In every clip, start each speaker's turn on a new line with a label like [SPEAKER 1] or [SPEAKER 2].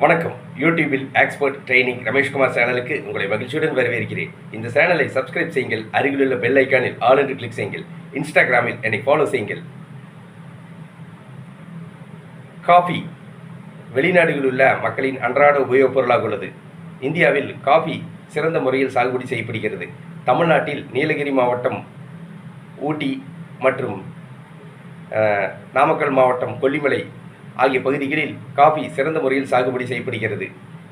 [SPEAKER 1] வணக்கம். யூடியூபில் expert training Rameshkumar சேனலுக்கு உங்களை மகிழ்ச்சியுடன் வரவேற்கிறேன். இந்த சேனலை சப்ஸ்கிரைப் செய்யுங்கள். அருகிலுள்ள பெல் ஐக்கானில் ஆல் என்று கிளிக் செய்யுங்கள். இன்ஸ்டாகிராமில் என்னை ஃபாலோ செய்யுங்கள். காஃபி வெளிநாடுகளில் உள்ள மக்களின் அன்றாட உபயோகப் பொருளாக உள்ளது. இந்தியாவில் காஃபி சிறந்த முறையில் சாகுபடி செய்யப்படுகிறது. தமிழ்நாட்டில் நீலகிரி மாவட்டம், ஊட்டி மற்றும் நாமக்கல் மாவட்டம் கொல்லிமலை ஆகிய பகுதிகளில் காஃபி சிறந்த முறையில் சாகுபடி செய்யப்படுகிறது.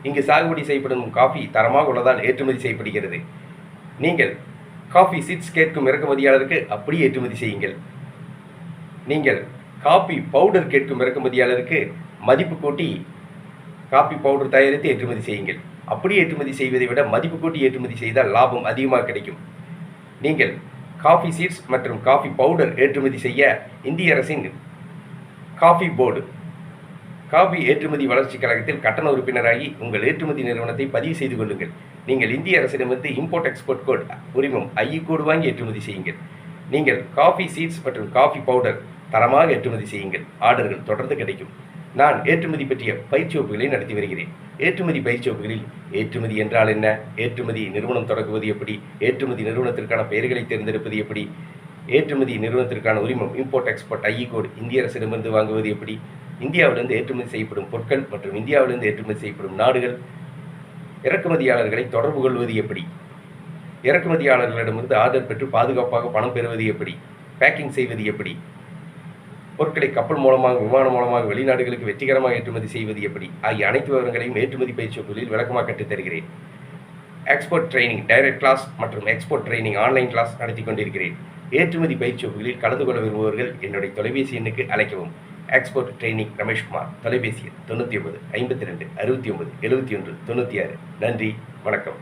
[SPEAKER 1] இங்கு சாகுபடி செய்யப்படும் காஃபி தரமாக உள்ளதால் ஏற்றுமதி செய்யப்படுகிறது. நீங்கள் காஃபி சீட்ஸ் கேட்கும் இறக்குமதியாளருக்கு அப்படியே ஏற்றுமதி செய்யுங்கள். நீங்கள் காஃபி பவுடர் கேட்கும் இறக்குமதியாளருக்கு மதிப்பு கூட்டி காஃபி பவுடர் தயாரித்து ஏற்றுமதி செய்யுங்கள். அப்படியே ஏற்றுமதி செய்வதை விட மதிப்பு கூட்டி ஏற்றுமதி செய்தால் லாபம் அதிகமாக கிடைக்கும். நீங்கள் காஃபி சீட்ஸ் மற்றும் காஃபி பவுடர் ஏற்றுமதி செய்ய இந்திய அரசின் காஃபி போர்டு காஃபி ஏற்றுமதி வளர்ச்சி கழகத்தில் கட்டண உறுப்பினராகி உங்கள் ஏற்றுமதி நிறுவனத்தை பதிவு செய்து கொள்ளுங்கள். நீங்கள் இந்திய அரசிடமிருந்து இம்போர்ட் எக்ஸ்போர்ட் கோட் உரிமம் ஐஇ கோடு வாங்கி ஏற்றுமதி செய்யுங்கள். நீங்கள் காஃபி சீட்ஸ் மற்றும் காஃபி பவுடர் தரமாக ஏற்றுமதி செய்யுங்கள். ஆர்டர்கள் தொடர்ந்து கிடைக்கும். நான் ஏற்றுமதி பற்றிய பயிற்சி வகுப்புகளை நடத்தி வருகிறேன். ஏற்றுமதி பயிற்சி வகுப்புகளில் ஏற்றுமதி என்றால் என்ன, ஏற்றுமதி நிறுவனம் தொடங்குவது எப்படி, ஏற்றுமதி நிறுவனத்திற்கான பெயர்களை தேர்ந்தெடுப்பது எப்படி, ஏற்றுமதி நிறுவனத்திற்கான உரிமம் இம்போர்ட் எக்ஸ்போர்ட் ஐஇ கோடு இந்திய அரசிடமிருந்து வாங்குவது எப்படி, இந்தியாவிலிருந்து ஏற்றுமதி செய்யப்படும் பொருட்கள் மற்றும் இந்தியாவிலிருந்து ஏற்றுமதி செய்யப்படும் நாடுகள் இறக்குமதியாளர்களை தொடர்பு கொள்வது எப்படி, இறக்குமதியாளர்களிடமிருந்து ஆர்டர் பெற்று பாதுகாப்பாக பணம் பெறுவது எப்படி, பேக்கிங் செய்வது எப்படி, பொருட்களை கப்பல் மூலமாக விமானம் மூலமாக வெளிநாடுகளுக்கு வெற்றிகரமாக ஏற்றுமதி செய்வது எப்படி ஆகிய அனைத்து விவரங்களையும் ஏற்றுமதி பயிற்சி வகுப்புகளில் விளக்கமாக கற்றுத் தருகிறேன். எக்ஸ்போர்ட் ட்ரைனிங் டைரக்ட் கிளாஸ் மற்றும் எக்ஸ்போர்ட் ட்ரைனிங் ஆன்லைன் கிளாஸ் நடத்தி கொண்டிருக்கிறேன். ஏற்றுமதி பயிற்சி வகுப்புகளில் கலந்து கொள்ள விரும்புபவர்கள் என்னுடைய தொலைபேசி எண்ணுக்கு அழைக்கவும். எக்ஸ்போர்ட் ட்ரைனிங் ரமேஷ்குமார், தொலைபேசி எண் 99 52 69 71 96. நன்றி, வணக்கம்.